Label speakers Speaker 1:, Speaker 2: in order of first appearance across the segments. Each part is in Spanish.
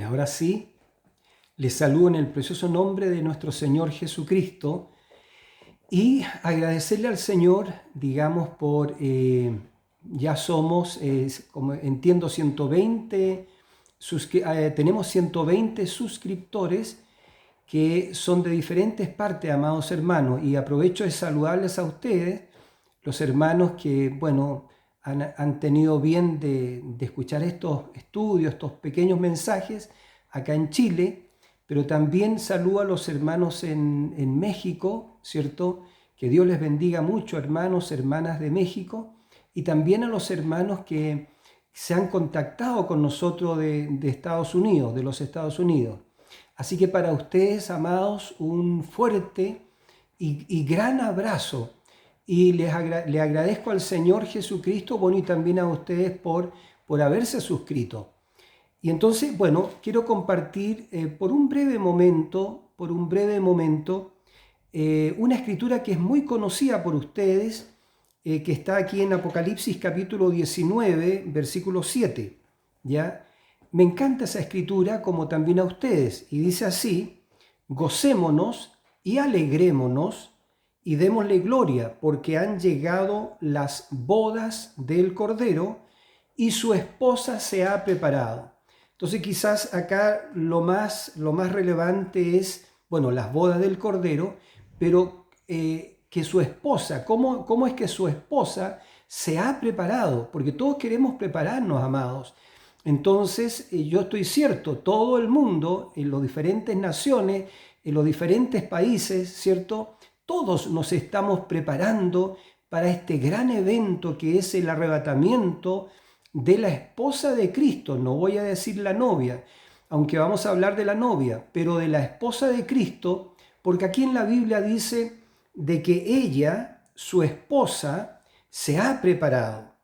Speaker 1: Ahora sí, les saludo en el precioso nombre de nuestro Señor Jesucristo y agradecerle al Señor, digamos, ya somos, como entiendo, 120, tenemos 120 suscriptores que son de diferentes partes, amados hermanos, y aprovecho de saludarles a ustedes, los hermanos que, bueno, han tenido bien de escuchar estos estudios, estos pequeños mensajes acá en Chile, pero también saludo a los hermanos en México, ¿cierto? Que Dios les bendiga mucho, hermanos, hermanas de México, y también a los hermanos que se han contactado con nosotros de Estados Unidos, de los Estados Unidos. Así que para ustedes, amados, un fuerte y gran abrazo. Y le agradezco al Señor Jesucristo, bueno, y también a ustedes por haberse suscrito. Y entonces, bueno, quiero compartir por un breve momento, una escritura que es muy conocida por ustedes, que está aquí en Apocalipsis capítulo 19, versículo 7, ¿ya? Me encanta esa escritura como también a ustedes, y dice así: gocémonos y alegrémonos y démosle gloria, porque han llegado las bodas del Cordero y su esposa se ha preparado. Entonces quizás acá lo más relevante es, bueno, las bodas del Cordero, pero que su esposa, ¿cómo es que su esposa se ha preparado? Porque todos queremos prepararnos, amados. Entonces, yo estoy cierto, todo el mundo, en las diferentes naciones, en los diferentes países, ¿cierto? Todos nos estamos preparando para este gran evento que es el arrebatamiento de la esposa de Cristo. No voy a decir la novia, aunque vamos a hablar de la novia, pero de la esposa de Cristo, porque aquí en la Biblia dice de que ella, su esposa, se ha preparado.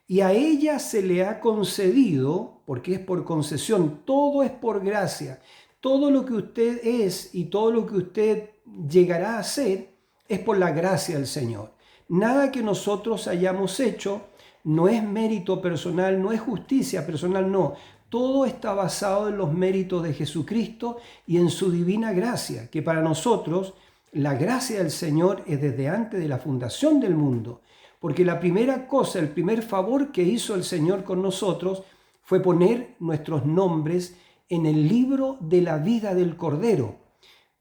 Speaker 1: Y a ella se le ha concedido, porque es por concesión, todo es por gracia. Todo lo que usted es y todo lo que usted llegará a ser es por la gracia del Señor. Nada que nosotros hayamos hecho no es mérito personal, no es justicia personal, no. Todo está basado en los méritos de Jesucristo y en su divina gracia, que para nosotros la gracia del Señor es desde antes de la fundación del mundo. Porque la primera cosa, el primer favor que hizo el Señor con nosotros fue poner nuestros nombres en el libro de la vida del Cordero.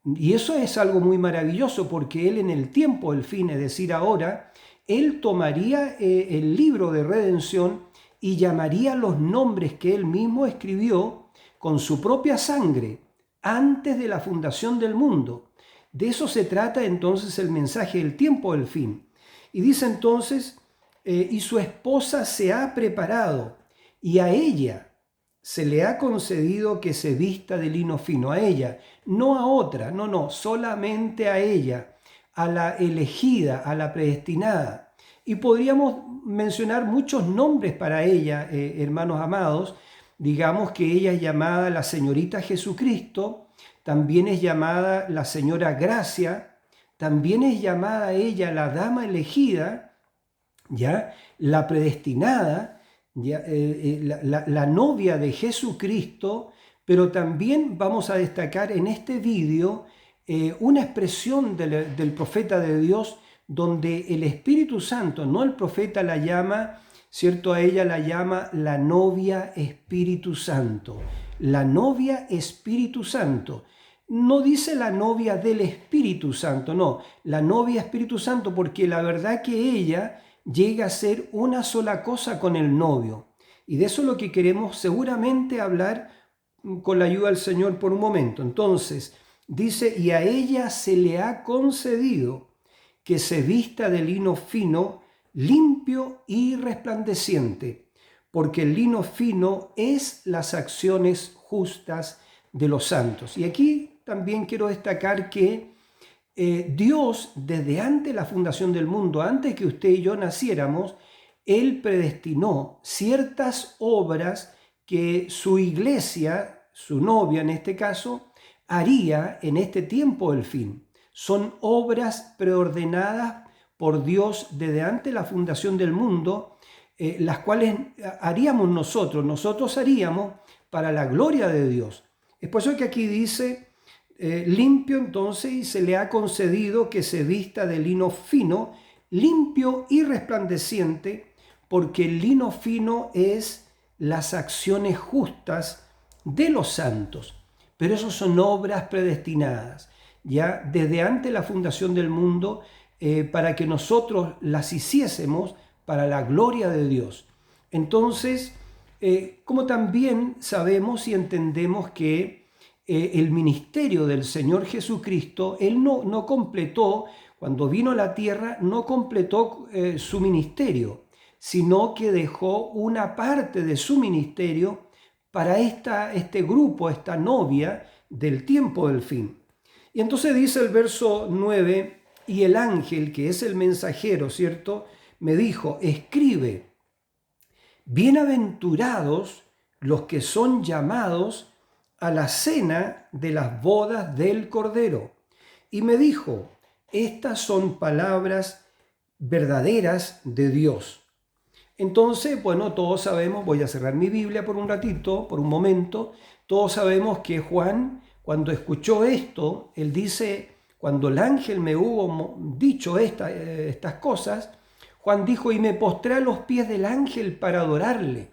Speaker 1: Y eso es algo muy maravilloso porque Él en el tiempo del fin, es decir, ahora, Él tomaría el libro de redención y llamaría los nombres que Él mismo escribió con su propia sangre antes de la fundación del mundo. De eso se trata entonces el mensaje del tiempo del fin. Y dice entonces, y su esposa se ha preparado, y a ella se le ha concedido que se vista de lino fino, a ella, no a otra, no, solamente a ella, a la elegida, a la predestinada. Y podríamos mencionar muchos nombres para ella, hermanos amados. Digamos que ella es llamada la señorita Jesucristo, también es llamada la señora Gracia, también es llamada ella la dama elegida, ¿ya? La predestinada, ¿ya? La novia de Jesucristo, pero también vamos a destacar en este vídeo una expresión del profeta de Dios donde el Espíritu Santo, no el profeta, la llama, ¿cierto? A ella la llama la novia Espíritu Santo. La novia Espíritu Santo. No dice la novia del Espíritu Santo, no, la novia Espíritu Santo, porque la verdad que ella llega a ser una sola cosa con el novio. Y de eso es lo que queremos seguramente hablar con la ayuda del Señor por un momento. Entonces, dice, y a ella se le ha concedido que se vista de lino fino, limpio y resplandeciente, porque el lino fino es las acciones justas de los santos. Y aquí también quiero destacar que Dios, desde antes de la fundación del mundo, antes que usted y yo naciéramos, Él predestinó ciertas obras que su iglesia, su novia en este caso, haría en este tiempo del fin. Son obras preordenadas por Dios desde antes de la fundación del mundo, las cuales haríamos nosotros haríamos para la gloria de Dios. Es por eso que aquí dice, limpio entonces, y se le ha concedido que se vista de lino fino, limpio y resplandeciente, porque el lino fino es las acciones justas de los santos. Pero eso son obras predestinadas, ya desde antes de la fundación del mundo, para que nosotros las hiciésemos para la gloria de Dios. Entonces, como también sabemos y entendemos que el ministerio del Señor Jesucristo, Él no completó, cuando vino a la tierra, no completó su ministerio, sino que dejó una parte de su ministerio para este grupo, esta novia del tiempo del fin. Y entonces dice el verso 9, y el ángel, que es el mensajero, ¿cierto?, me dijo, escribe, bienaventurados los que son llamados a la cena de las bodas del Cordero. Y me dijo, estas son palabras verdaderas de Dios. Entonces, bueno, todos sabemos, voy a cerrar mi Biblia por un ratito, por un momento, todos sabemos que Juan, cuando escuchó esto, él dice, cuando el ángel me hubo dicho estas cosas, Juan dijo, y me postré a los pies del ángel para adorarle.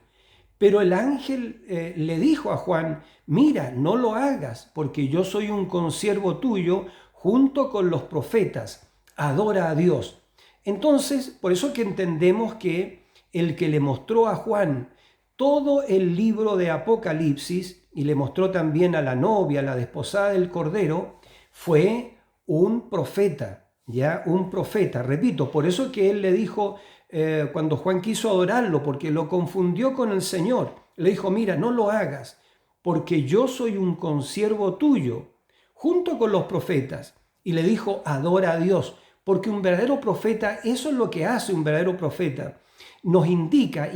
Speaker 1: Pero el ángel le dijo a Juan, mira, no lo hagas, porque yo soy un consiervo tuyo junto con los profetas, adora a Dios. Entonces, por eso que entendemos que el que le mostró a Juan todo el libro de Apocalipsis y le mostró también a la novia, la desposada del Cordero, fue un profeta, ya un profeta. Repito, por eso que él le dijo, cuando Juan quiso adorarlo, porque lo confundió con el Señor, le dijo, mira, no lo hagas, porque yo soy un consiervo tuyo, junto con los profetas. Y le dijo, adora a Dios, porque un verdadero profeta, eso es lo que hace un verdadero profeta. Nos indica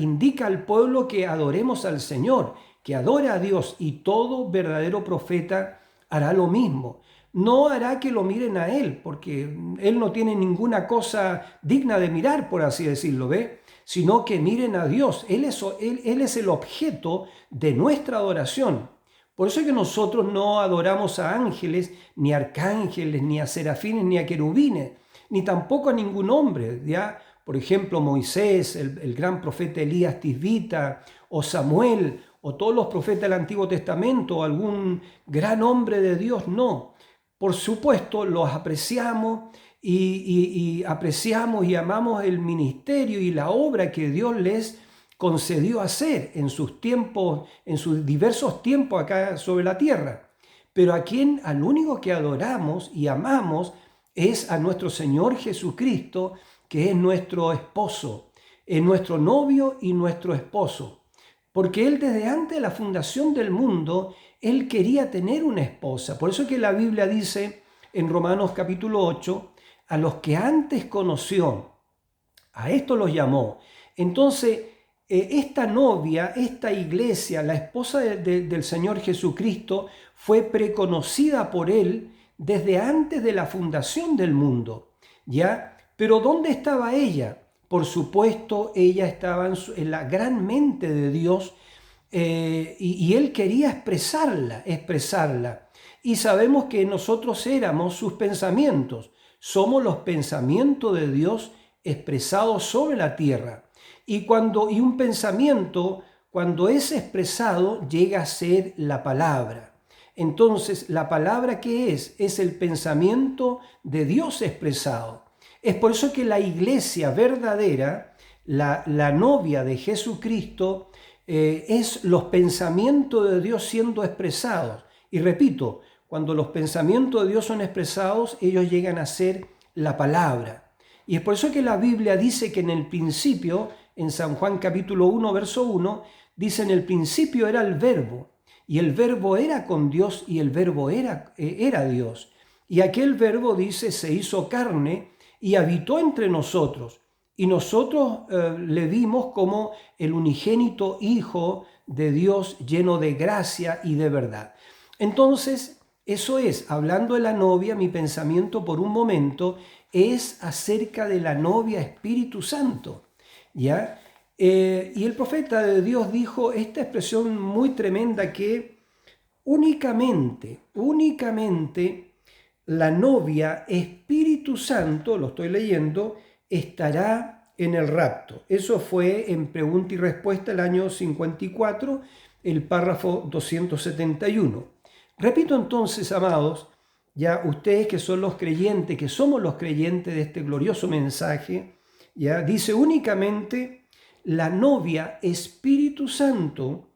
Speaker 1: al pueblo que adoremos al Señor, que adore a Dios, y todo verdadero profeta hará lo mismo. No hará que lo miren a él, porque él no tiene ninguna cosa digna de mirar, por así decirlo, ¿ve? Sino que miren a Dios. Él es el objeto de nuestra adoración. Por eso es que nosotros no adoramos a ángeles, ni a arcángeles, ni a serafines, ni a querubines, ni tampoco a ningún hombre, ¿ya? Por ejemplo, Moisés, el gran profeta Elías Tisbita, o Samuel, o todos los profetas del Antiguo Testamento, o algún gran hombre de Dios, no. Por supuesto, los apreciamos y apreciamos y amamos el ministerio y la obra que Dios les concedió hacer en sus tiempos, en sus diversos tiempos acá sobre la tierra. Pero al único que adoramos y amamos es a nuestro Señor Jesucristo, que es nuestro esposo, es nuestro novio y nuestro esposo. Porque Él desde antes de la fundación del mundo, Él quería tener una esposa. Por eso que la Biblia dice en Romanos capítulo 8, a los que antes conoció, a esto los llamó. Entonces, esta novia, esta iglesia, la esposa del Señor Jesucristo, fue preconocida por Él desde antes de la fundación del mundo, ¿ya? Pero ¿dónde estaba ella? Por supuesto, ella estaba en la gran mente de Dios, y Él quería expresarla. Y sabemos que nosotros éramos sus pensamientos. Somos los pensamientos de Dios expresados sobre la tierra. Y un pensamiento, cuando es expresado, llega a ser la palabra. Entonces, ¿la palabra qué es? Es el pensamiento de Dios expresado. Es por eso que la iglesia verdadera, la novia de Jesucristo, es los pensamientos de Dios siendo expresados. Y repito, cuando los pensamientos de Dios son expresados, ellos llegan a ser la palabra. Y es por eso que la Biblia dice que en el principio, en San Juan capítulo 1, verso 1, dice, en el principio era el Verbo, y el Verbo era con Dios, y el Verbo era Dios. Y aquel Verbo, dice, se hizo carne y habitó entre nosotros. Y nosotros le vimos como el unigénito Hijo de Dios, lleno de gracia y de verdad. Entonces, eso es, hablando de la novia, mi pensamiento por un momento es acerca de la novia Espíritu Santo, ¿ya? Y el profeta de Dios dijo esta expresión muy tremenda que únicamente la novia Espíritu Santo, lo estoy leyendo, estará en el rapto. Eso fue en pregunta y respuesta el año 54, el párrafo 271. Repito entonces, amados, ya ustedes que son los creyentes, que somos los creyentes de este glorioso mensaje, ya dice únicamente la novia Espíritu Santo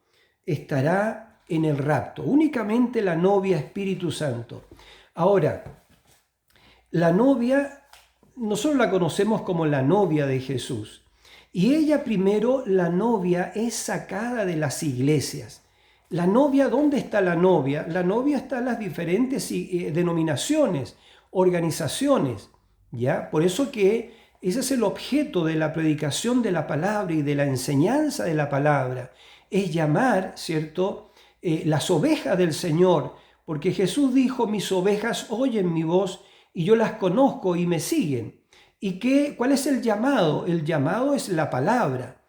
Speaker 1: estará en el rapto, únicamente la novia Espíritu Santo. Ahora, la novia, nosotros la conocemos como la novia de Jesús, y ella primero, la novia es sacada de las iglesias. La novia, ¿dónde está la novia? La novia está en las diferentes denominaciones, organizaciones, ¿ya? Por eso que ese es el objeto de la predicación de la palabra y de la enseñanza de la palabra, es llamar, ¿cierto?, las ovejas del Señor, porque Jesús dijo, mis ovejas oyen mi voz y yo las conozco y me siguen. ¿Y cuál es el llamado? El llamado es la palabra.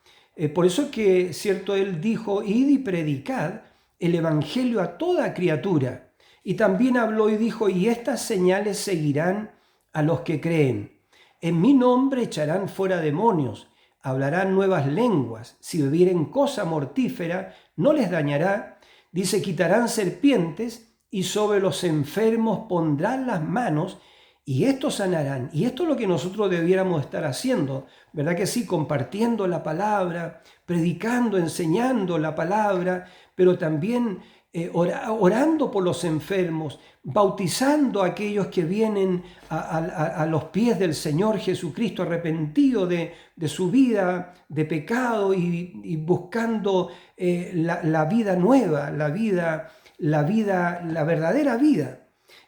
Speaker 1: Por eso que, ¿cierto?, Él dijo, id y predicad el evangelio a toda criatura. Y también habló y dijo, y estas señales seguirán a los que creen. En mi nombre echarán fuera demonios, hablarán nuevas lenguas, si bebieren cosa mortífera no les dañará. Dice, quitarán serpientes y sobre los enfermos pondrán las manos y estos sanarán. Y esto es lo que nosotros debiéramos estar haciendo, ¿verdad que sí? Compartiendo la palabra, predicando, enseñando la palabra, pero también orando por los enfermos, bautizando a aquellos que vienen a los pies del Señor Jesucristo, arrepentidos de su vida de pecado y buscando la vida nueva, la verdadera vida.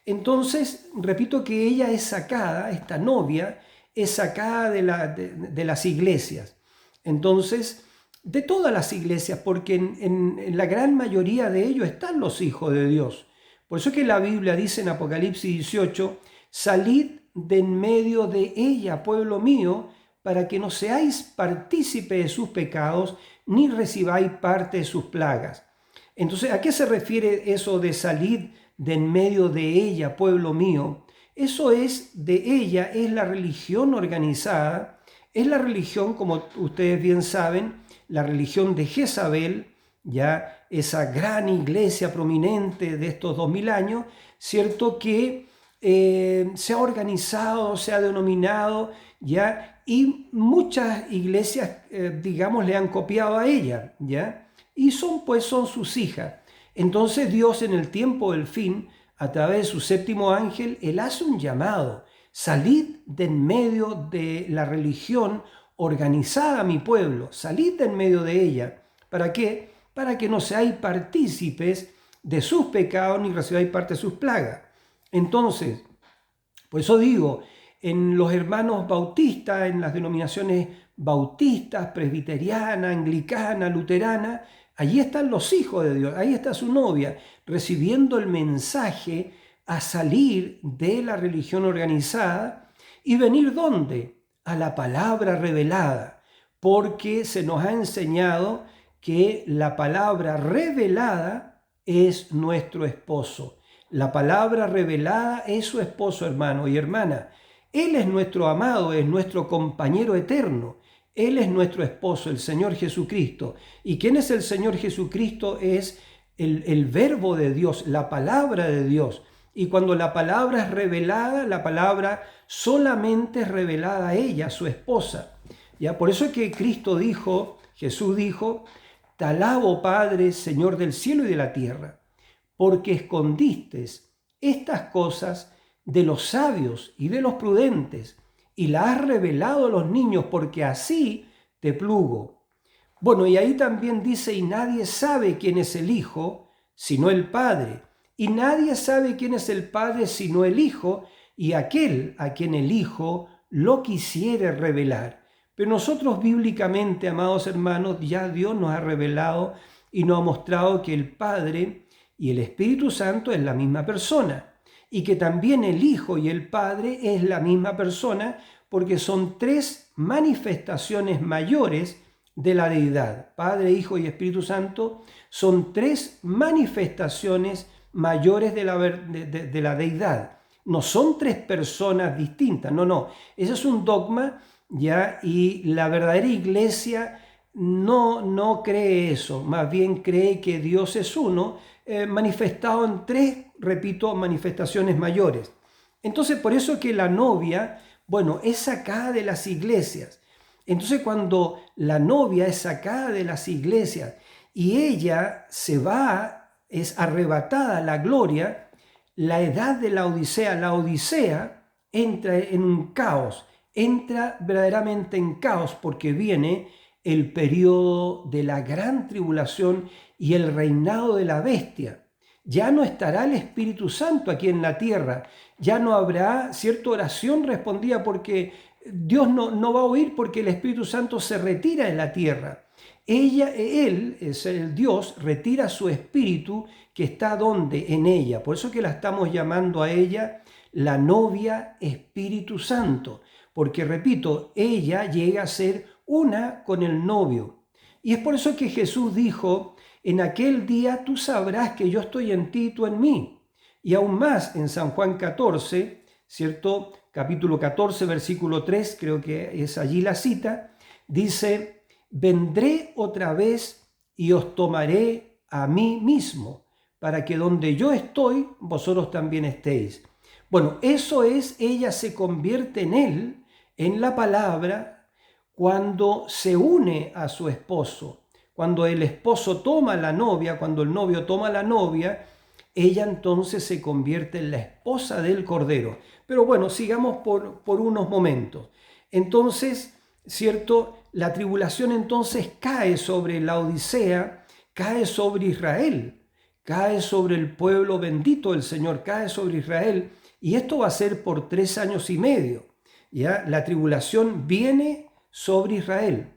Speaker 1: Entonces, repito que ella es sacada, esta novia, es sacada de las iglesias. Entonces, de todas las iglesias, porque en la gran mayoría de ellos están los hijos de Dios. Por eso es que la Biblia dice en Apocalipsis 18, salid de en medio de ella, pueblo mío, para que no seáis partícipe de sus pecados, ni recibáis parte de sus plagas. Entonces, ¿a qué se refiere eso de salir de en medio de ella, pueblo mío? Eso es, de ella es la religión organizada, es la religión, como ustedes bien saben, la religión de Jezabel, ya esa gran iglesia prominente de estos 2000 años, ¿cierto? Que se ha organizado, se ha denominado, ya, y muchas iglesias, digamos, le han copiado a ella, ya, y son sus hijas. Entonces Dios en el tiempo del fin, a través de su séptimo ángel, Él hace un llamado, salid de en medio de la religión organizada, mi pueblo, salid de en medio de ella. ¿Para qué? Para que no seáis partícipes de sus pecados ni recibáis parte de sus plagas. Entonces, por eso digo, en los hermanos bautistas, en las denominaciones bautistas, presbiteriana, anglicana, luterana, allí están los hijos de Dios, ahí está su novia, recibiendo el mensaje a salir de la religión organizada y venir ¿dónde? A la palabra revelada, porque se nos ha enseñado que la palabra revelada es nuestro esposo. La palabra revelada es su esposo, hermano y hermana. Él es nuestro amado, es nuestro compañero eterno. Él es nuestro esposo, el Señor Jesucristo. ¿Y quién es el Señor Jesucristo? Es el verbo de Dios, la palabra de Dios. Y cuando la palabra es revelada, la palabra solamente es revelada a ella, a su esposa. ¿Ya? Por eso es que Cristo dijo, Jesús dijo, te alabo, Padre, Señor del cielo y de la tierra, porque escondiste estas cosas de los sabios y de los prudentes, y las has revelado a los niños, porque así te plugo. Bueno, y ahí también dice, y nadie sabe quién es el Hijo, sino el Padre, y nadie sabe quién es el Padre, sino el Hijo, y aquel a quien el Hijo lo quisiere revelar. Pero nosotros bíblicamente, amados hermanos, ya Dios nos ha revelado y nos ha mostrado que el Padre y el Espíritu Santo es la misma persona, y que también el Hijo y el Padre es la misma persona, porque son tres manifestaciones mayores de la deidad. Padre, Hijo y Espíritu Santo son tres manifestaciones mayores de la deidad. No son tres personas distintas, no. Ese es un dogma, ¿ya? Y la verdadera iglesia no cree eso, más bien cree que Dios es uno, manifestado en tres, repito, manifestaciones mayores. Entonces, por eso que la novia, bueno, es sacada de las iglesias. Entonces, cuando la novia es sacada de las iglesias y ella se va, es arrebatada a la gloria, la edad de la Odisea entra en un caos, entra verdaderamente en caos porque viene el periodo de la gran tribulación y el reinado de la bestia. Ya no estará el Espíritu Santo aquí en la tierra, ya no habrá cierta oración respondida porque Dios no va a oír porque el Espíritu Santo se retira de la tierra. Él, es el Dios, retira su espíritu que está donde en ella. Por eso que la estamos llamando a ella la novia Espíritu Santo. Porque, repito, ella llega a ser una con el novio. Y es por eso que Jesús dijo, en aquel día tú sabrás que yo estoy en ti y tú en mí. Y aún más en San Juan 14, ¿cierto? Capítulo 14, versículo 3, creo que es allí la cita, dice, vendré otra vez y os tomaré a mí mismo, para que donde yo estoy, vosotros también estéis. Bueno, eso es, ella se convierte en él, en la palabra, cuando se une a su esposo. Cuando el esposo toma a la novia, cuando el novio toma a la novia, ella entonces se convierte en la esposa del Cordero. Pero bueno, sigamos por unos momentos. Entonces, ¿cierto? La tribulación entonces cae sobre la Odisea, cae sobre Israel, cae sobre el pueblo bendito del Señor, cae sobre Israel. Y esto va a ser por 3 años y medio. ¿Ya? La tribulación viene sobre Israel.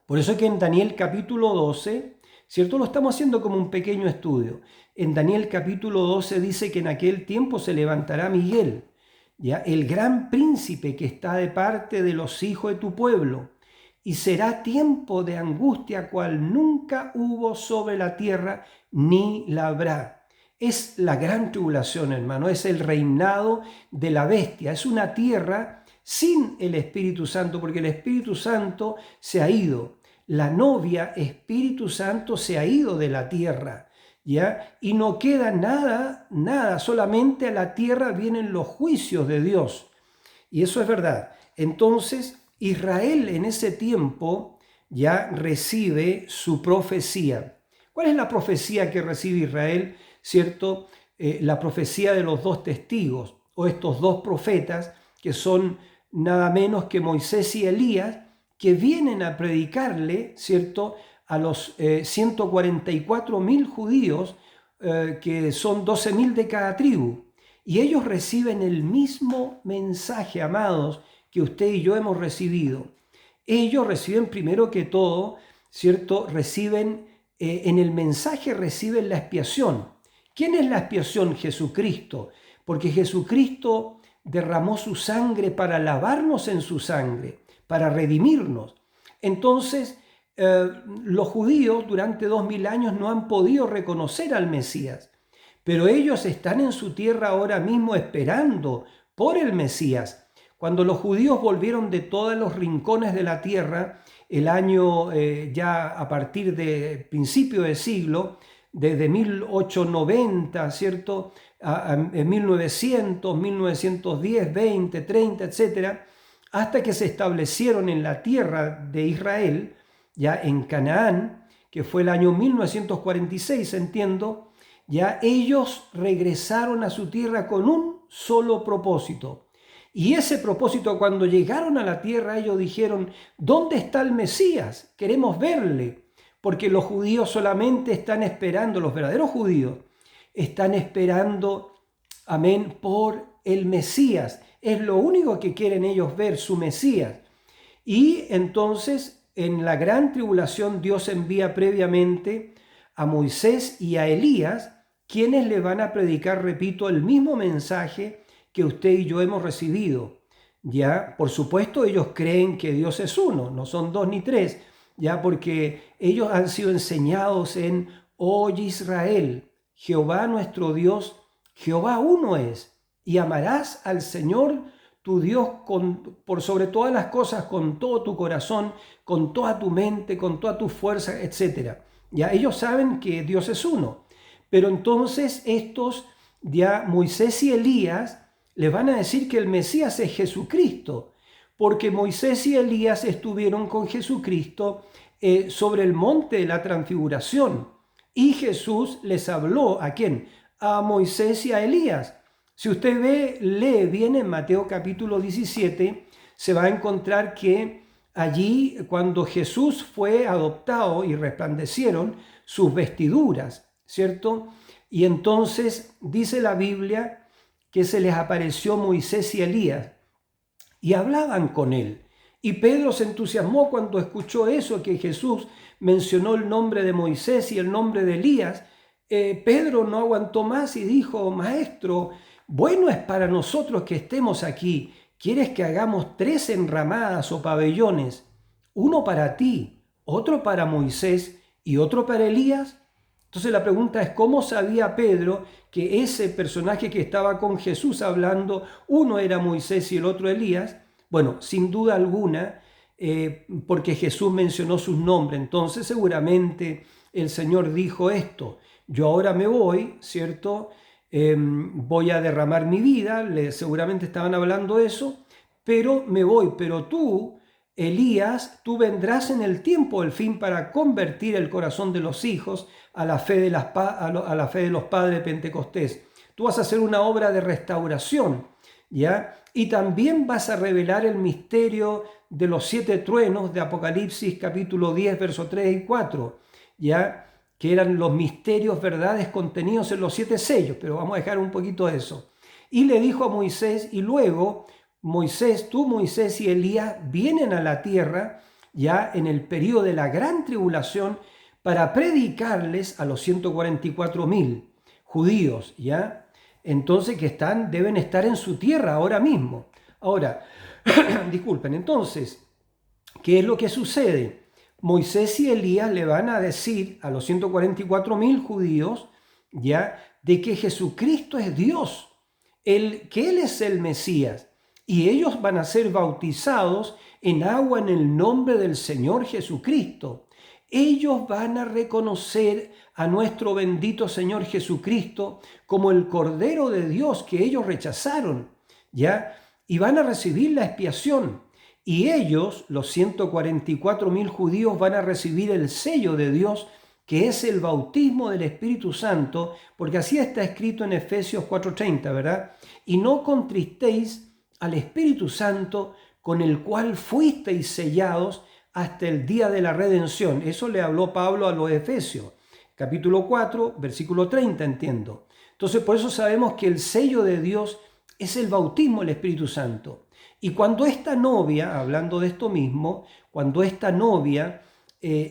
Speaker 1: Por eso es que en Daniel capítulo 12, ¿cierto? Lo estamos haciendo como un pequeño estudio. En Daniel capítulo 12 dice que en aquel tiempo se levantará Miguel, ¿ya? El gran príncipe que está de parte de los hijos de tu pueblo, y será tiempo de angustia cual nunca hubo sobre la tierra, ni la habrá. Es la gran tribulación, hermano, es el reinado de la bestia, es una tierra sin el Espíritu Santo, porque el Espíritu Santo se ha ido. La novia Espíritu Santo se ha ido de la tierra, ¿ya? Y no queda nada, solamente a la tierra vienen los juicios de Dios. Y eso es verdad. Entonces, Israel en ese tiempo ya recibe su profecía. ¿Cuál es la profecía que recibe Israel? ¿Cierto? La profecía de los 2 testigos, o estos 2 profetas, que son nada menos que Moisés y Elías, que vienen a predicarle, ¿cierto?, a los 144.000 judíos, que son 12.000 de cada tribu. Y ellos reciben el mismo mensaje, amados, que usted y yo hemos recibido. Ellos reciben primero que todo, ¿cierto?, reciben, en el mensaje reciben la expiación. ¿Quién es la expiación? Jesucristo. Porque Jesucristo derramó su sangre para lavarnos en su sangre, para redimirnos. Entonces, los judíos durante 2000 años no han podido reconocer al Mesías, pero ellos están en su tierra ahora mismo esperando por el Mesías. Cuando los judíos volvieron de todos los rincones de la tierra, el año ya a partir de principio de siglo, desde 1890, ¿cierto?, en 1900, 1910, 20, 30, etcétera, hasta que se establecieron en la tierra de Israel, ya en Canaán, que fue el año 1946, entiendo, ya ellos regresaron a su tierra con un solo propósito. Y ese propósito, cuando llegaron a la tierra, ellos dijeron, ¿dónde está el Mesías? Queremos verle, porque los judíos solamente están esperando, los verdaderos judíos, están esperando, amén, por el Mesías. Es lo único que quieren ellos ver, su Mesías. Y entonces, en la gran tribulación, Dios envía previamente a Moisés y a Elías, quienes le van a predicar, repito, el mismo mensaje que usted y yo hemos recibido. Ya, por supuesto, ellos creen que Dios es uno, no son 2 ni 3, ya porque ellos han sido enseñados en, oye Israel, Jehová nuestro Dios, Jehová uno es, y amarás al Señor tu Dios por sobre todas las cosas, con todo tu corazón, con toda tu mente, con toda tu fuerza, etc. Ya ellos saben que Dios es uno, pero entonces estos, ya Moisés y Elías, les van a decir que el Mesías es Jesucristo, porque Moisés y Elías estuvieron con Jesucristo sobre el monte de la transfiguración, y Jesús les habló, ¿a quién? A Moisés y a Elías. Si usted lee bien en Mateo capítulo 17, se va a encontrar que allí cuando Jesús fue adoptado y resplandecieron sus vestiduras, ¿cierto? Y entonces dice la Biblia que se les apareció Moisés y Elías y hablaban con él. Y Pedro se entusiasmó cuando escuchó eso, que Jesús mencionó el nombre de Moisés y el nombre de Elías. Pedro no aguantó más y dijo, Maestro, bueno es para nosotros que estemos aquí. ¿Quieres que hagamos 3 enramadas o pabellones? Uno para ti, otro para Moisés y otro para Elías. Entonces la pregunta es, ¿cómo sabía Pedro que ese personaje que estaba con Jesús hablando, uno era Moisés y el otro Elías? Bueno, sin duda alguna, porque Jesús mencionó sus nombres. Entonces seguramente el Señor dijo esto, yo ahora me voy, ¿cierto? Voy a derramar mi vida, seguramente estaban hablando eso, pero me voy, pero tú, Elías, tú vendrás en el tiempo del fin para convertir el corazón de los hijos a la fe de, a la fe de los padres de Pentecostés. Tú vas a hacer una obra de restauración, ¿ya? Y también vas a revelar el misterio de los 7 truenos de Apocalipsis capítulo 10, versos 3 y 4, ¿ya? Que eran los misterios, verdades contenidos en los 7 sellos, pero vamos a dejar un poquito de eso. Y le dijo a Moisés, y luego Moisés y Elías vienen a la tierra ya en el periodo de la gran tribulación para predicarles a los 144.000 judíos, ¿ya? Entonces que deben estar en su tierra ahora mismo. Ahora, disculpen, entonces, ¿qué es lo que sucede? Moisés y Elías le van a decir a los 144.000 judíos, ¿ya? De que Jesucristo es Dios, que Él es el Mesías. Y ellos van a ser bautizados en agua en el nombre del Señor Jesucristo. Ellos van a reconocer a nuestro bendito Señor Jesucristo como el Cordero de Dios que ellos rechazaron, ¿ya? Y van a recibir la expiación. Y ellos, los 144.000 judíos, van a recibir el sello de Dios, que es el bautismo del Espíritu Santo, porque así está escrito en Efesios 4:30, ¿verdad? Y no contristéis al Espíritu Santo, con el cual fuisteis sellados hasta el día de la redención. Eso le habló Pablo a los Efesios, capítulo 4, versículo 30, entiendo. Entonces, por eso sabemos que el sello de Dios es el bautismo del Espíritu Santo. Y cuando esta novia, hablando de esto mismo, cuando esta novia,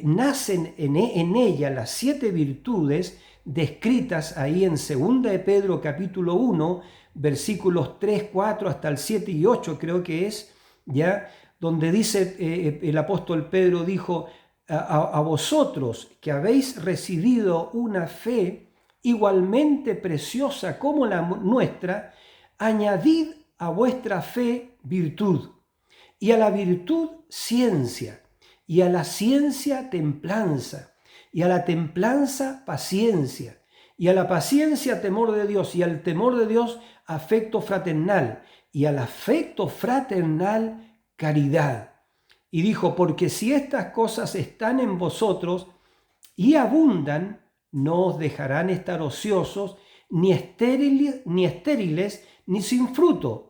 Speaker 1: nacen en ella las 7 virtudes descritas ahí en 2 de Pedro capítulo 1, versículos 3, 4 hasta el 7 y 8 creo que es, ya, donde dice el apóstol Pedro dijo, a vosotros que habéis recibido una fe igualmente preciosa como la nuestra, añadid a vuestra fe virtud, y a la virtud ciencia, y a la ciencia templanza, y a la templanza paciencia, y a la paciencia temor de Dios, y al temor de Dios afecto fraternal, y al afecto fraternal caridad. Y dijo, porque si estas cosas están en vosotros y abundan, no os dejarán estar ociosos, ni estériles, ni sin fruto.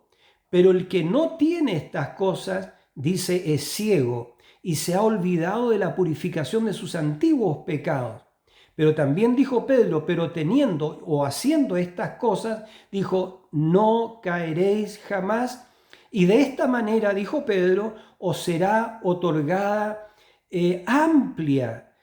Speaker 1: Pero el que no tiene estas cosas, dice, es ciego, y se ha olvidado de la purificación de sus antiguos pecados. Pero también dijo Pedro, pero teniendo o haciendo estas cosas, dijo, no caeréis jamás. Y de esta manera, dijo Pedro, os será otorgada amplia,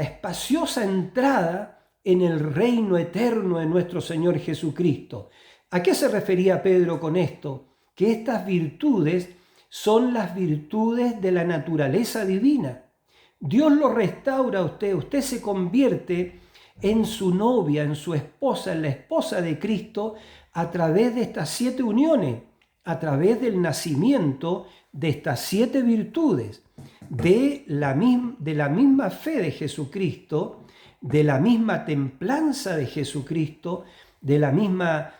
Speaker 1: espaciosa entrada en el reino eterno de nuestro Señor Jesucristo. ¿A qué se refería Pedro con esto? Que estas virtudes son las virtudes de la naturaleza divina. Dios lo restaura a usted, usted se convierte en su novia, en su esposa, en la esposa de Cristo, a través de estas 7 uniones, a través del nacimiento de estas 7 virtudes, de la misma fe de Jesucristo, de la misma templanza de Jesucristo, de la misma,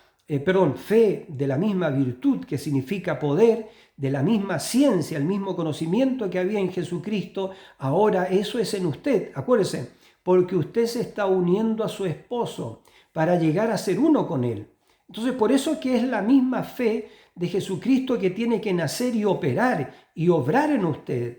Speaker 1: fe, de la misma virtud, que significa poder, de la misma ciencia, el mismo conocimiento que había en Jesucristo, ahora eso es en usted. Acuérdese, porque usted se está uniendo a su esposo para llegar a ser uno con él. Entonces, por eso que es la misma fe de Jesucristo que tiene que nacer y operar y obrar en usted.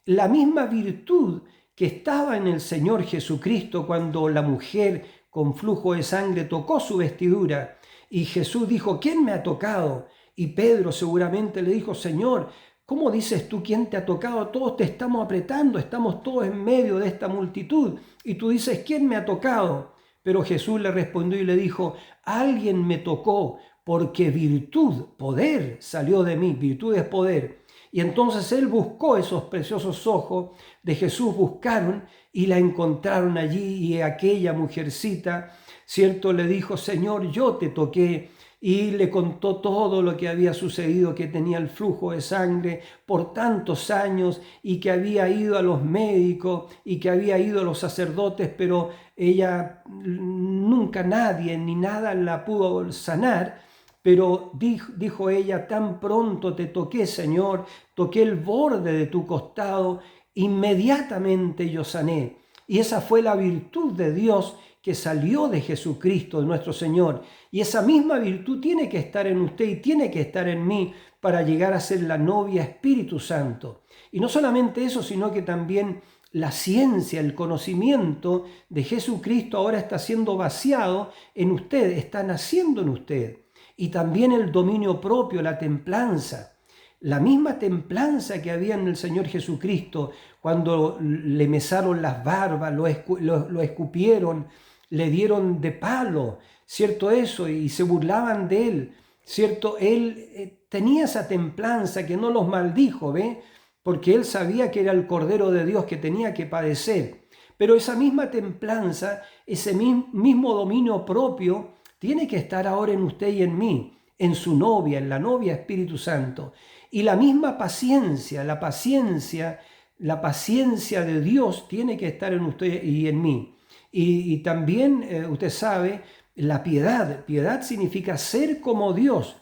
Speaker 1: La misma virtud que estaba en el Señor Jesucristo cuando la mujer con flujo de sangre tocó su vestidura y Jesús dijo, ¿quién me ha tocado? Y Pedro seguramente le dijo, Señor, ¿cómo dices tú quién te ha tocado? Todos te estamos apretando, estamos todos en medio de esta multitud. Y tú dices, ¿quién me ha tocado? Pero Jesús le respondió y le dijo, alguien me tocó porque virtud, poder salió de mí, virtud es poder. Y entonces él buscó esos preciosos ojos de Jesús, buscaron y la encontraron allí y aquella mujercita, ¿cierto? Le dijo, Señor, yo te toqué. Y le contó todo lo que había sucedido, que tenía el flujo de sangre por tantos años y que había ido a los médicos y que había ido a los sacerdotes, pero ella nunca nadie ni nada la pudo sanar. Pero dijo ella, tan pronto te toqué, Señor, toqué el borde de tu costado, inmediatamente yo sané. Y esa fue la virtud de Dios que salió de Jesucristo, de nuestro Señor. Y esa misma virtud tiene que estar en usted y tiene que estar en mí para llegar a ser la novia Espíritu Santo. Y no solamente eso, sino que también la ciencia, el conocimiento de Jesucristo ahora está siendo vaciado en usted, está naciendo en usted. Y también el dominio propio, la templanza. La misma templanza que había en el Señor Jesucristo cuando le mesaron las barbas, lo escupieron, le dieron de palo, ¿cierto? Eso, y se burlaban de él, ¿cierto? Él tenía esa templanza que no los maldijo, ¿ve? Porque él sabía que era el Cordero de Dios que tenía que padecer. Pero esa misma templanza, ese mismo dominio propio, tiene que estar ahora en usted y en mí, en su novia, en la novia Espíritu Santo. Y la misma paciencia, la paciencia de Dios tiene que estar en usted y en mí. Y también, usted sabe, la piedad. Piedad significa ser como Dios.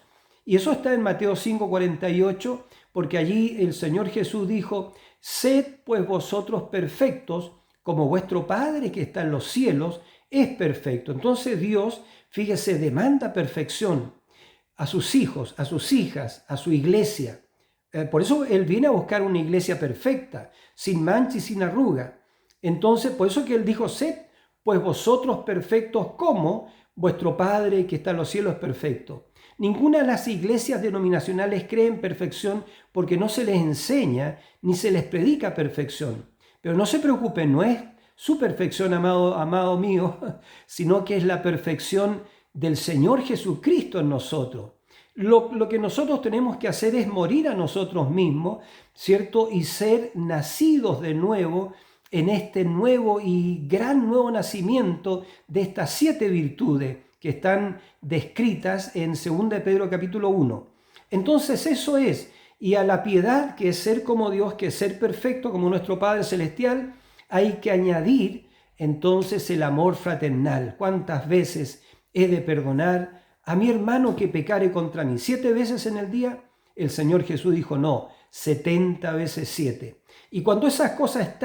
Speaker 1: Y eso está en Mateo 5:48, porque allí el Señor Jesús dijo, sed pues vosotros perfectos, como vuestro Padre que está en los cielos es perfecto. Entonces Dios, fíjese, demanda perfección a sus hijos, a sus hijas, a su iglesia. Por eso Él viene a buscar una iglesia perfecta, sin mancha y sin arruga. Entonces, por eso que Él dijo, sed pues vosotros perfectos como vuestro Padre que está en los cielos es perfecto. Ninguna de las iglesias denominacionales cree en perfección porque no se les enseña ni se les predica perfección. Pero no se preocupen, no es su perfección, amado mío, sino que es la perfección del Señor Jesucristo en nosotros. Lo que nosotros tenemos que hacer es morir a nosotros mismos, ¿cierto? Y ser nacidos de nuevo en este nuevo y gran nuevo nacimiento de estas 7 virtudes que están descritas en 2 Pedro capítulo 1. Entonces eso es, y a la piedad, que es ser como Dios, que es ser perfecto como nuestro Padre Celestial, hay que añadir entonces el amor fraternal. ¿Cuántas veces he de perdonar a mi hermano que pecare contra mí? 7 veces en el día. El Señor Jesús dijo, no, 70 veces 7. Y cuando esas cosas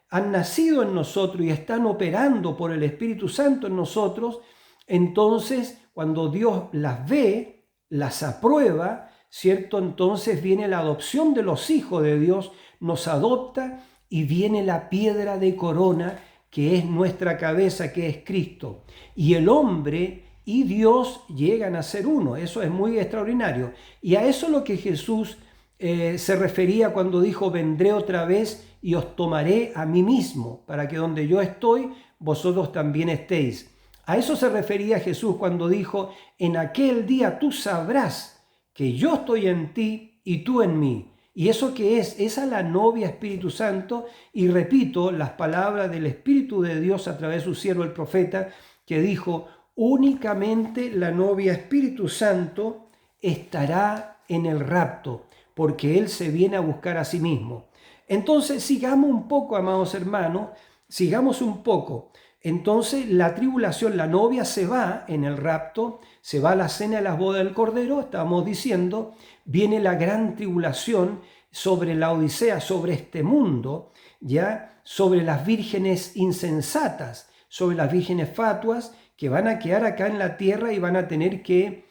Speaker 1: han nacido en nosotros y están operando por el Espíritu Santo en nosotros, entonces cuando Dios las ve, las aprueba, ¿cierto? Entonces viene la adopción de los hijos de Dios, nos adopta y viene la piedra de corona que es nuestra cabeza, que es Cristo. Y el hombre y Dios llegan a ser uno. Eso es muy extraordinario. Y a eso es lo que Jesús se refería cuando dijo, vendré otra vez y os tomaré a mí mismo, para que donde yo estoy, vosotros también estéis. A eso se refería Jesús cuando dijo, en aquel día tú sabrás que yo estoy en ti y tú en mí, ¿Y eso qué es? Esa es la novia Espíritu Santo. Y repito las palabras del Espíritu de Dios a través de su siervo el profeta, que dijo: únicamente la novia Espíritu Santo estará en el rapto, porque Él se viene a buscar a sí mismo. Entonces sigamos un poco, amados hermanos, sigamos un poco. Entonces la tribulación, la novia se va en el rapto, se va a la cena de las bodas del Cordero, estábamos diciendo, viene la gran tribulación sobre la Odisea, sobre este mundo, ya, sobre las vírgenes insensatas, sobre las vírgenes fatuas que van a quedar acá en la tierra y van a tener que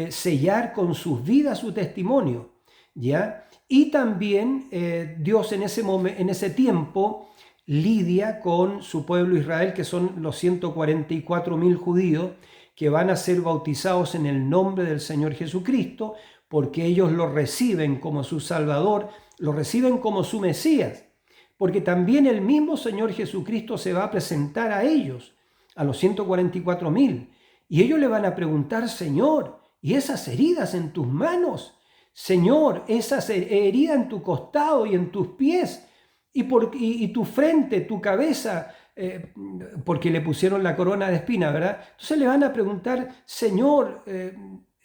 Speaker 1: sellar con sus vidas su testimonio, ya. Y también Dios en ese tiempo lidia con su pueblo Israel, que son los 144.000 judíos que van a ser bautizados en el nombre del Señor Jesucristo, porque ellos lo reciben como su Salvador, lo reciben como su Mesías, porque también el mismo Señor Jesucristo se va a presentar a ellos, a los 144.000, y ellos le van a preguntar: Señor, ¿y esas heridas en tus manos? Señor, esas heridas en tu costado y en tus pies, y tu frente, tu cabeza, porque le pusieron la corona de espina, ¿verdad? Entonces le van a preguntar: Señor,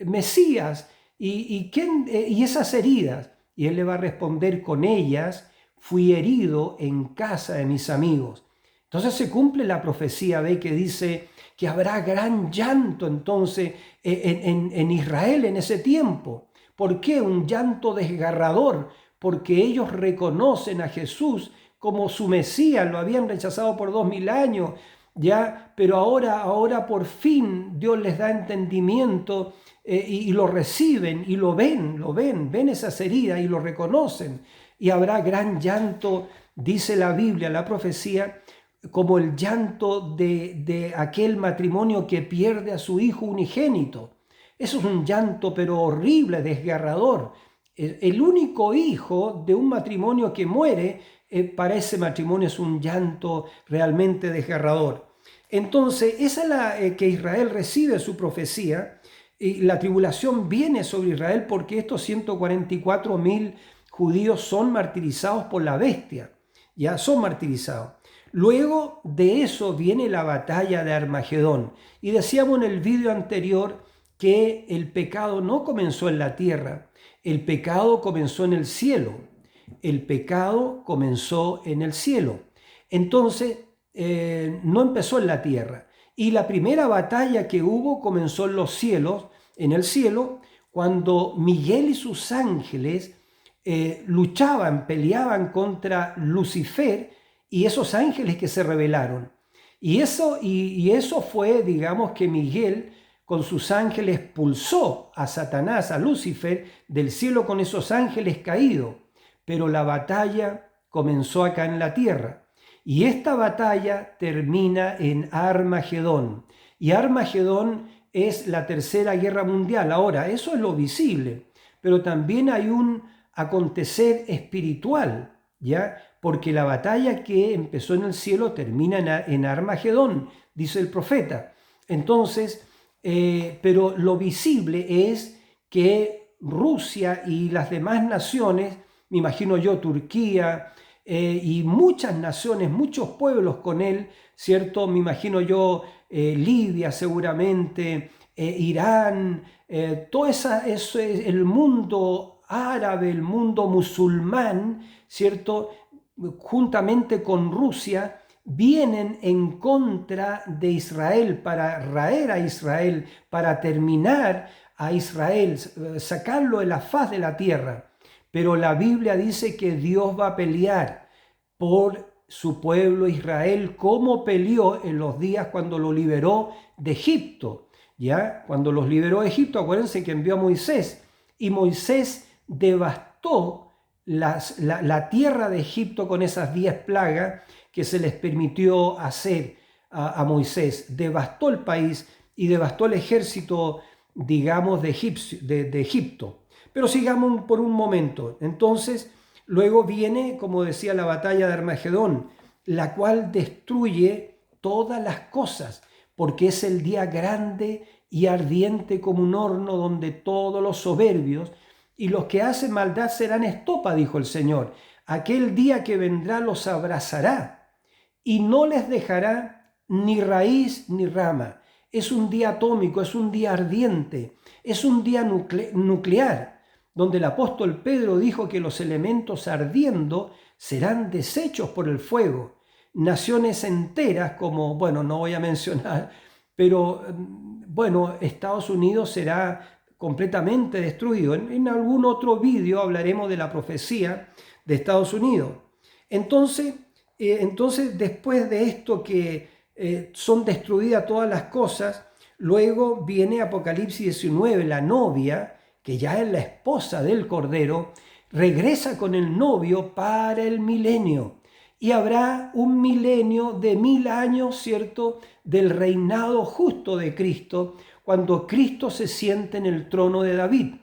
Speaker 1: Mesías, ¿y esas heridas? Y él le va a responder: con ellas fui herido en casa de mis amigos. Entonces se cumple la profecía, ve, que dice que habrá gran llanto entonces en Israel en ese tiempo. ¿Por qué? Un llanto desgarrador, porque ellos reconocen a Jesús como su Mesías. Lo habían rechazado por 2000 años, ya, pero ahora por fin Dios les da entendimiento, y lo reciben y ven esas heridas y lo reconocen. Y habrá gran llanto, dice la Biblia, la profecía, como el llanto de aquel matrimonio que pierde a su hijo unigénito. Eso es un llanto pero horrible, desgarrador. El único hijo de un matrimonio que muere, para ese matrimonio es un llanto realmente desgarrador. Entonces, esa es la que Israel recibe su profecía, y la tribulación viene sobre Israel porque estos 144.000 judíos son martirizados por la bestia, ya son martirizados. Luego de eso viene la batalla de Armagedón. Y decíamos en el video anterior que el pecado no comenzó en la tierra, el pecado comenzó en el cielo. El pecado comenzó en el cielo. Entonces, no empezó en la tierra. Y la primera batalla que hubo comenzó en los cielos, en el cielo, cuando Miguel y sus ángeles luchaban, peleaban contra Lucifer y esos ángeles que se rebelaron. Y eso fue, digamos, que Miguel con sus ángeles pulsó a Satanás, a Lucifer, del cielo con esos ángeles caídos. Pero la batalla comenzó acá en la tierra. Y esta batalla termina en Armagedón. Y Armagedón es la tercera guerra mundial. Ahora, eso es lo visible, pero también hay un acontecer espiritual, ¿ya? Porque la batalla que empezó en el cielo termina en Armagedón, dice el profeta. Entonces, pero lo visible es que Rusia y las demás naciones, me imagino yo, Turquía, y muchas naciones, muchos pueblos con él, ¿cierto? Me imagino yo, Libia seguramente, Irán, todo eso es el mundo árabe, el mundo musulmán, ¿cierto? Juntamente con Rusia, vienen en contra de Israel, para raer a Israel, para terminar a Israel, sacarlo de la faz de la tierra. Pero la Biblia dice que Dios va a pelear por su pueblo Israel, como peleó en los días cuando lo liberó de Egipto. ¿Ya? Cuando los liberó de Egipto, acuérdense que envió a Moisés, y Moisés devastó la tierra de Egipto con esas 10 plagas que se les permitió hacer a Moisés. Devastó el país y devastó el ejército, digamos, de Egipto. Pero sigamos por un momento. Entonces, luego viene, como decía, la batalla de Armagedón, la cual destruye todas las cosas, porque es el día grande y ardiente como un horno, donde todos los soberbios y los que hacen maldad serán estopa, dijo el Señor. Aquel día que vendrá los abrazará y no les dejará ni raíz ni rama. Es un día atómico, es un día ardiente, es un día nuclear, donde el apóstol Pedro dijo que los elementos ardiendo serán deshechos por el fuego. Naciones enteras como, bueno, no voy a mencionar, pero bueno, Estados Unidos será completamente destruido. En algún otro vídeo hablaremos de la profecía de Estados Unidos. Entonces después de esto que son destruidas todas las cosas, luego viene Apocalipsis 19, la novia, que ya es la esposa del Cordero, regresa con el novio para el milenio. Y habrá un milenio de 1000 años, ¿cierto?, del reinado justo de Cristo, cuando Cristo se siente en el trono de David.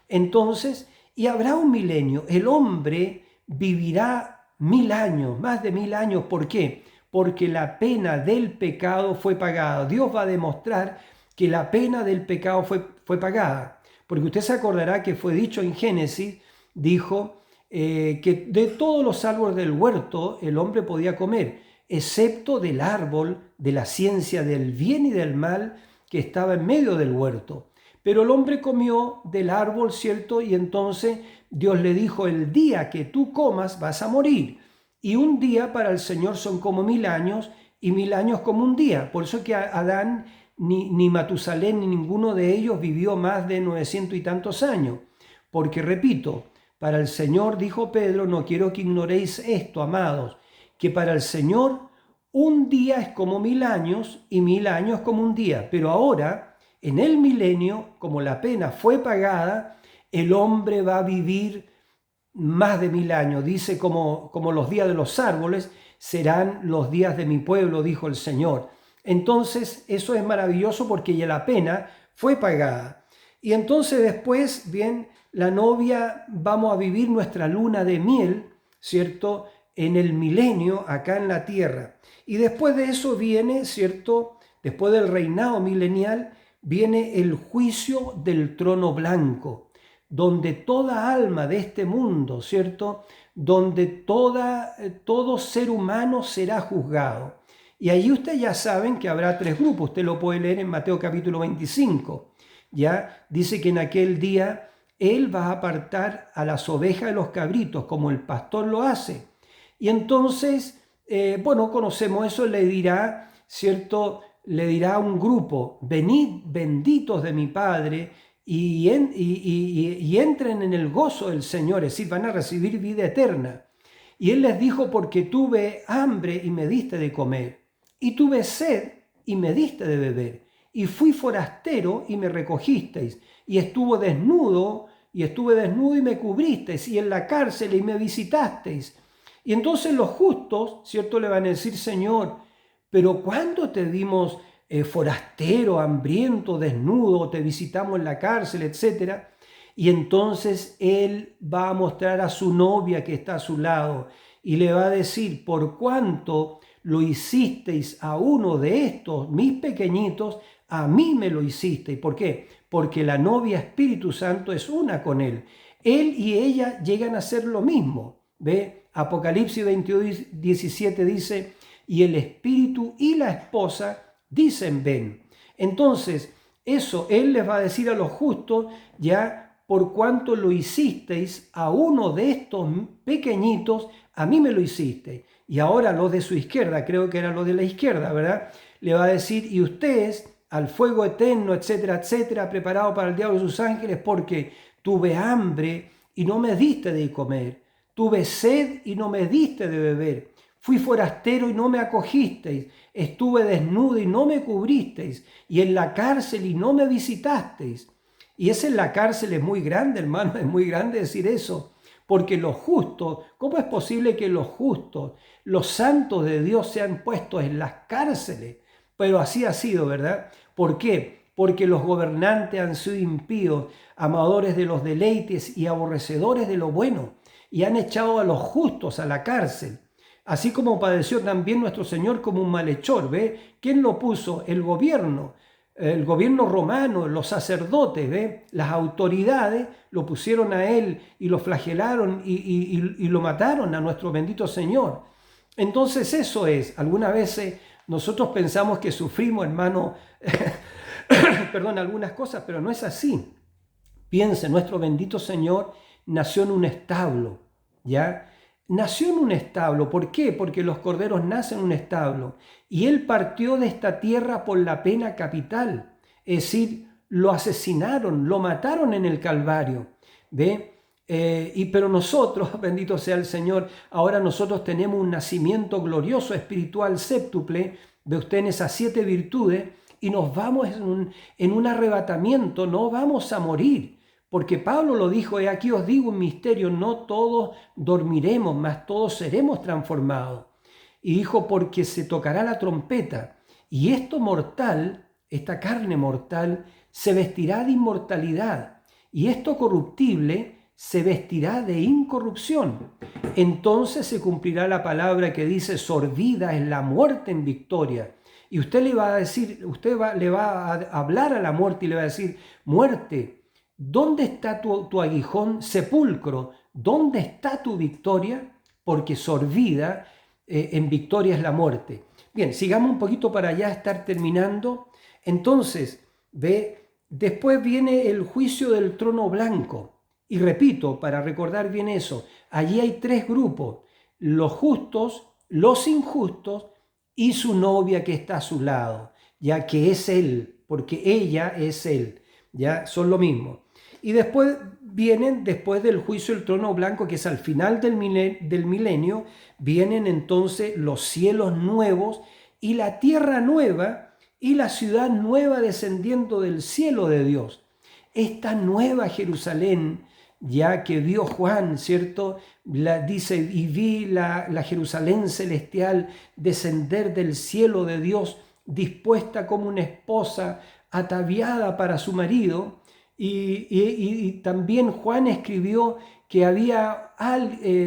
Speaker 1: Entonces, y habrá un milenio. El hombre vivirá 1000 años, más de 1000 años. ¿Por qué? Porque la pena del pecado fue pagada. Dios va a demostrar que la pena del pecado fue pagada. Porque usted se acordará que fue dicho en Génesis, dijo que de todos los árboles del huerto el hombre podía comer, excepto del árbol de la ciencia del bien y del mal que estaba en medio del huerto. Pero el hombre comió del árbol, ¿cierto? Y entonces Dios le dijo, el día que tú comas vas a morir. Y un día para el Señor son como 1000 años y 1000 años como un día. Por eso que Adán, ni Matusalén, ni ninguno de ellos vivió más de 900 y tantos años. Porque, repito, para el Señor, dijo Pedro, no quiero que ignoréis esto, amados, que para el Señor un día es como 1000 años y 1000 años como un día. Pero ahora, en el milenio, como la pena fue pagada, el hombre va a vivir más de 1000 años. Dice como los días de los árboles serán los días de mi pueblo, dijo el Señor. Entonces eso es maravilloso porque ya la pena fue pagada. Y entonces después, bien, la novia, vamos a vivir nuestra luna de miel, ¿cierto?, en el milenio acá en la tierra. Y después de eso viene, ¿cierto?, después del reinado milenial, viene el juicio del trono blanco, donde toda alma de este mundo, ¿cierto?, donde todo ser humano será juzgado. Y allí ustedes ya saben que habrá 3 grupos, usted lo puede leer en Mateo capítulo 25, ya dice que en aquel día Él va a apartar a las ovejas de los cabritos, como el pastor lo hace. Y entonces, bueno, conocemos eso, le dirá, ¿cierto?, le dirá a un grupo, venid benditos de mi Padre, y entren en el gozo del Señor, es decir, van a recibir vida eterna. Y Él les dijo, porque tuve hambre y me diste de comer, y tuve sed y me diste de beber, y fui forastero y me recogisteis, y estuve desnudo y me cubristeis, y en la cárcel y me visitasteis. Y entonces los justos, ¿cierto?, le van a decir, Señor, pero ¿cuándo te vimos forastero, hambriento, desnudo, te visitamos en la cárcel, etcétera? Y entonces Él va a mostrar a su novia que está a su lado y le va a decir, por cuanto lo hicisteis a uno de estos, mis pequeñitos, a mí me lo hicisteis. ¿Por qué? Porque la novia Espíritu Santo es una con Él. Él y ella llegan a ser lo mismo. ¿Ve? Apocalipsis 22:17 dice, y el Espíritu y la esposa dicen ven. Entonces, eso Él les va a decir a los justos, ya por cuanto lo hicisteis a uno de estos pequeñitos, a mí me lo hicisteis. Y ahora los de su izquierda, creo que era los de la izquierda, ¿verdad? Le va a decir, y ustedes al fuego eterno, etcétera, etcétera, preparado para el diablo y sus ángeles, porque tuve hambre y no me diste de comer, tuve sed y no me diste de beber, fui forastero y no me acogisteis, estuve desnudo y no me cubristeis, y en la cárcel y no me visitasteis. Y esa en la cárcel es muy grande, hermano, es muy grande decir eso, porque los justos, ¿cómo es posible que los justos, los santos de Dios sean puestos en las cárceles? Pero así ha sido, ¿verdad? ¿Por qué? Porque los gobernantes han sido impíos, amadores de los deleites y aborrecedores de lo bueno, y han echado a los justos a la cárcel. Así como padeció también nuestro Señor como un malhechor, ¿ve? ¿Quién lo puso? El gobierno. el gobierno romano, los sacerdotes, ¿ve? Las autoridades lo pusieron a él y lo flagelaron y lo mataron a nuestro bendito Señor. Entonces eso es, algunas veces nosotros pensamos que sufrimos, hermano, perdón, algunas cosas, pero no es así. Piense, nuestro bendito Señor nació en un establo, ¿ya? Nació en un establo. ¿Por qué? Porque los corderos nacen en un establo. Y Él partió de esta tierra por la pena capital. Es decir, lo asesinaron, lo mataron en el Calvario. ¿Ve? Pero nosotros, bendito sea el Señor, ahora nosotros tenemos un nacimiento glorioso, espiritual, séptuple, ve usted en esas 7 virtudes, y nos vamos en un arrebatamiento, no vamos a morir. Porque Pablo lo dijo, he aquí os digo un misterio, no todos dormiremos, mas todos seremos transformados. Y dijo, porque se tocará la trompeta, y esto mortal, esta carne mortal, se vestirá de inmortalidad, y esto corruptible se vestirá de incorrupción. Entonces se cumplirá la palabra que dice, sorbida es la muerte en victoria. Y usted le va a decir, le va a hablar a la muerte y le va a decir, muerte, ¿dónde está tu aguijón? Sepulcro, ¿dónde está tu victoria? Porque sorbida en victoria es la muerte. Bien, sigamos un poquito para ya estar terminando. Entonces, después viene el juicio del trono blanco. Y repito, para recordar bien eso, allí hay 3 grupos, los justos, los injustos y su novia que está a su lado, ya que es él, porque ella es él, ya son lo mismo. Y después después del juicio del trono blanco, que es al final del milenio, vienen entonces los cielos nuevos y la tierra nueva y la ciudad nueva descendiendo del cielo de Dios. Esta nueva Jerusalén, ya que vio Juan, ¿cierto? Dice, y vi la Jerusalén celestial descender del cielo de Dios, dispuesta como una esposa ataviada para su marido. Y también Juan escribió que había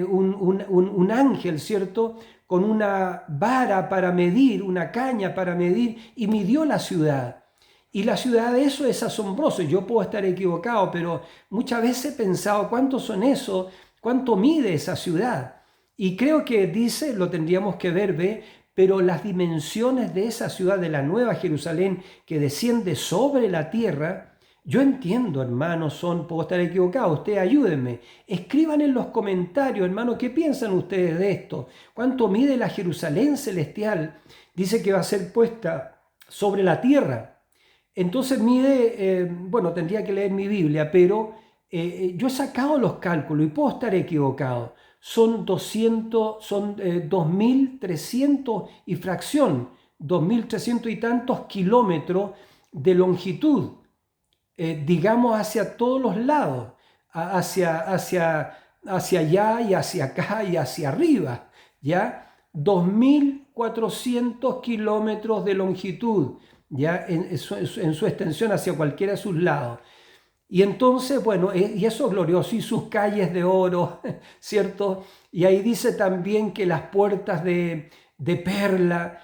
Speaker 1: un ángel, ¿cierto?, con una vara para medir, una caña para medir, y midió la ciudad. Y la ciudad de eso es asombroso. Yo puedo estar equivocado, pero muchas veces he pensado, ¿cuántos son esos? ¿Cuánto mide esa ciudad? Y creo que dice, lo tendríamos que ver, pero las dimensiones de esa ciudad, de la Nueva Jerusalén, que desciende sobre la tierra, yo entiendo, hermanos, puedo estar equivocado, ustedes ayúdenme. Escriban en los comentarios, hermanos, ¿qué piensan ustedes de esto? ¿Cuánto mide la Jerusalén celestial? Dice que va a ser puesta sobre la tierra. Entonces mide, bueno, tendría que leer mi Biblia, pero yo he sacado los cálculos y puedo estar equivocado. Son 2.300 y fracción, 2.300 y tantos kilómetros de longitud, digamos hacia todos los lados, hacia allá y hacia acá y hacia arriba, ¿ya? 2.400 kilómetros de longitud, ya en su extensión hacia cualquiera de sus lados. Y entonces, bueno, y eso es glorioso, y sus calles de oro, ¿cierto? Y ahí dice también que las puertas de perla,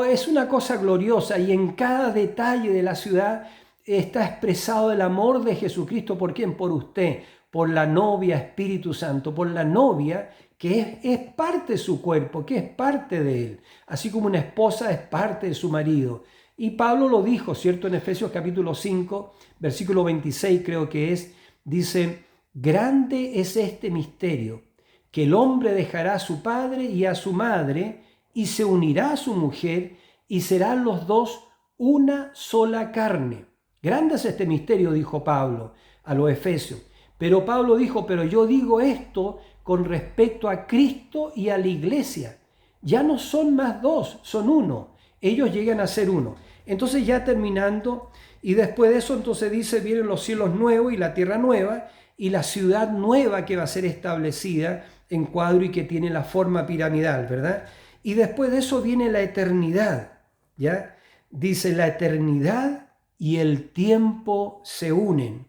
Speaker 1: es una cosa gloriosa, y en cada detalle de la ciudad está expresado el amor de Jesucristo. ¿Por quién? Por usted, por la novia Espíritu Santo, por la novia que es parte de su cuerpo, que es parte de él, así como una esposa es parte de su marido. Y Pablo lo dijo, ¿cierto? En Efesios capítulo 5, versículo 26 creo que es, dice, grande es este misterio, que el hombre dejará a su padre y a su madre y se unirá a su mujer y serán los dos una sola carne. Grande es este misterio, dijo Pablo a los Efesios. Pero Pablo dijo, pero yo digo esto con respecto a Cristo y a la iglesia. Ya no son más 2, son 1. Ellos llegan a ser 1. Entonces ya terminando, y después de eso entonces dice, vienen los cielos nuevos y la tierra nueva y la ciudad nueva que va a ser establecida en cuadro y que tiene la forma piramidal, ¿verdad? Y después de eso viene la eternidad, ¿ya? Dice, la eternidad y el tiempo se unen.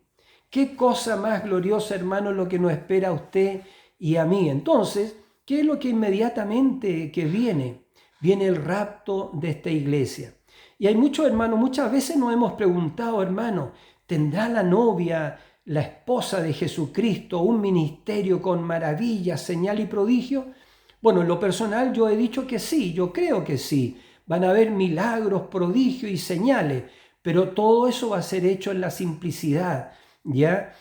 Speaker 1: Qué cosa más gloriosa, hermano, lo que nos espera a usted y a mí. Entonces, ¿qué es lo que inmediatamente que viene? Viene el rapto de esta iglesia. Y hay muchos hermanos, muchas veces nos hemos preguntado, hermano, ¿tendrá la novia, la esposa de Jesucristo, un ministerio con maravillas, señal y prodigio? Bueno, en lo personal yo he dicho que sí, yo creo que sí. Van a haber milagros, prodigios y señales, pero todo eso va a ser hecho en la simplicidad, ¿ya?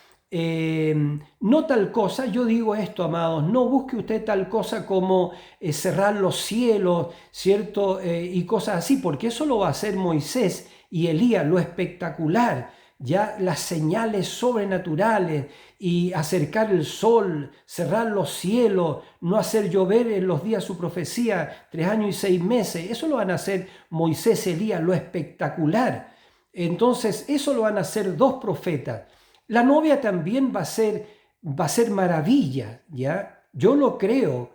Speaker 1: No tal cosa, yo digo esto, amados, no busque usted tal cosa como cerrar los cielos, ¿cierto? Y cosas así, porque eso lo va a hacer Moisés y Elías, lo espectacular, ya las señales sobrenaturales y acercar el sol, cerrar los cielos, no hacer llover en los días su profecía, 3 años y 6 meses, eso lo van a hacer Moisés, Elías, lo espectacular. Entonces, eso lo van a hacer 2 profetas. La novia también va a ser maravilla, ¿ya? Yo creo,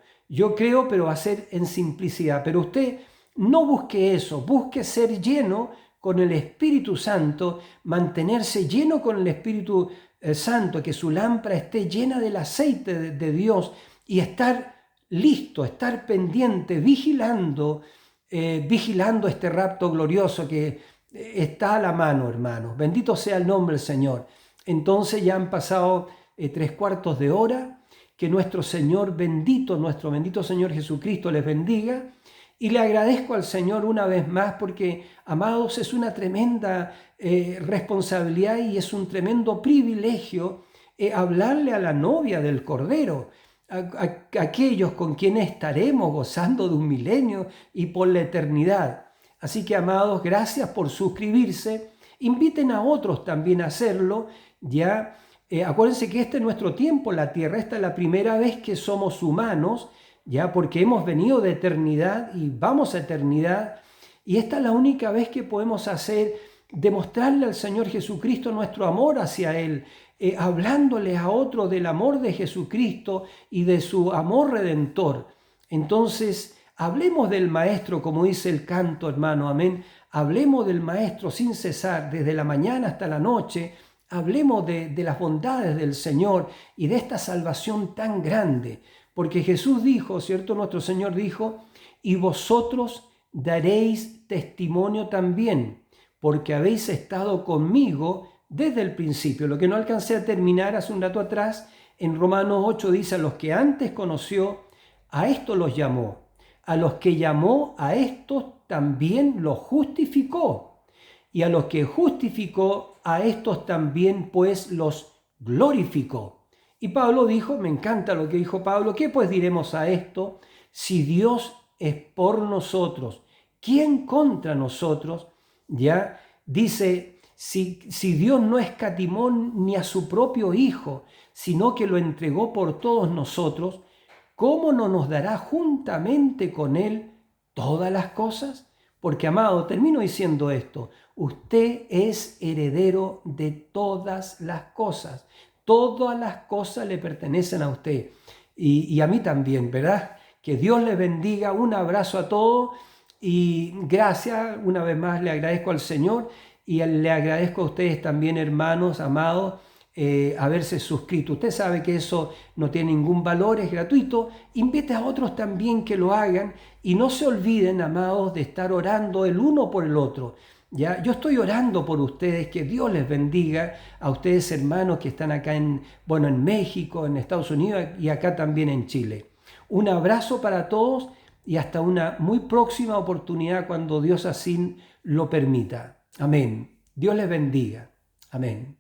Speaker 1: pero va a ser en simplicidad. Pero usted no busque eso, busque ser lleno con el Espíritu Santo, mantenerse lleno con el Espíritu Santo, que su lámpara esté llena del aceite de Dios y estar listo, estar pendiente, vigilando este rapto glorioso que está a la mano, hermanos. Bendito sea el nombre del Señor. Entonces ya han pasado 3/4 de hora. Que nuestro bendito Señor Jesucristo les bendiga. Y le agradezco al Señor una vez más porque, amados, es una tremenda responsabilidad y es un tremendo privilegio hablarle a la novia del Cordero, a aquellos con quienes estaremos gozando de un milenio y por la eternidad. Así que, amados, gracias por suscribirse. Inviten a otros también a hacerlo, ¿ya? Acuérdense que este es nuestro tiempo, la tierra. Esta es la primera vez que somos humanos, ¿ya? Porque hemos venido de eternidad y vamos a eternidad. Y esta es la única vez que podemos demostrarle al Señor Jesucristo nuestro amor hacia Él, hablándoles a otros del amor de Jesucristo y de su amor redentor. Entonces, hablemos del Maestro, como dice el canto, hermano, amén. Hablemos del Maestro sin cesar, desde la mañana hasta la noche. Hablemos de las bondades del Señor y de esta salvación tan grande. Porque Jesús dijo, ¿cierto? Nuestro Señor dijo, y vosotros daréis testimonio también, porque habéis estado conmigo desde el principio. Lo que no alcancé a terminar hace un rato atrás, en Romanos 8 dice, a los que antes conoció, a estos los llamó. A los que llamó, a estos también los justificó. Y a los que justificó, a estos también pues los glorificó. Y Pablo dijo, me encanta lo que dijo Pablo, ¿qué pues diremos a esto? Si Dios es por nosotros, ¿quién contra nosotros? Ya dice, si Dios no escatimó ni a su propio Hijo, sino que lo entregó por todos nosotros, ¿cómo no nos dará juntamente con Él todas las cosas? Porque, amado, termino diciendo esto, usted es heredero de todas las cosas. Todas las cosas le pertenecen a usted y a mí también, ¿verdad? Que Dios les bendiga, un abrazo a todos y gracias, una vez más le agradezco al Señor y le agradezco a ustedes también, hermanos, amados, haberse suscrito. Usted sabe que eso no tiene ningún valor, es gratuito. Invite a otros también que lo hagan y no se olviden, amados, de estar orando el uno por el otro. ¿Ya? Yo estoy orando por ustedes, que Dios les bendiga a ustedes, hermanos que están acá en México, en Estados Unidos y acá también en Chile. Un abrazo para todos y hasta una muy próxima oportunidad cuando Dios así lo permita. Amén. Dios les bendiga. Amén.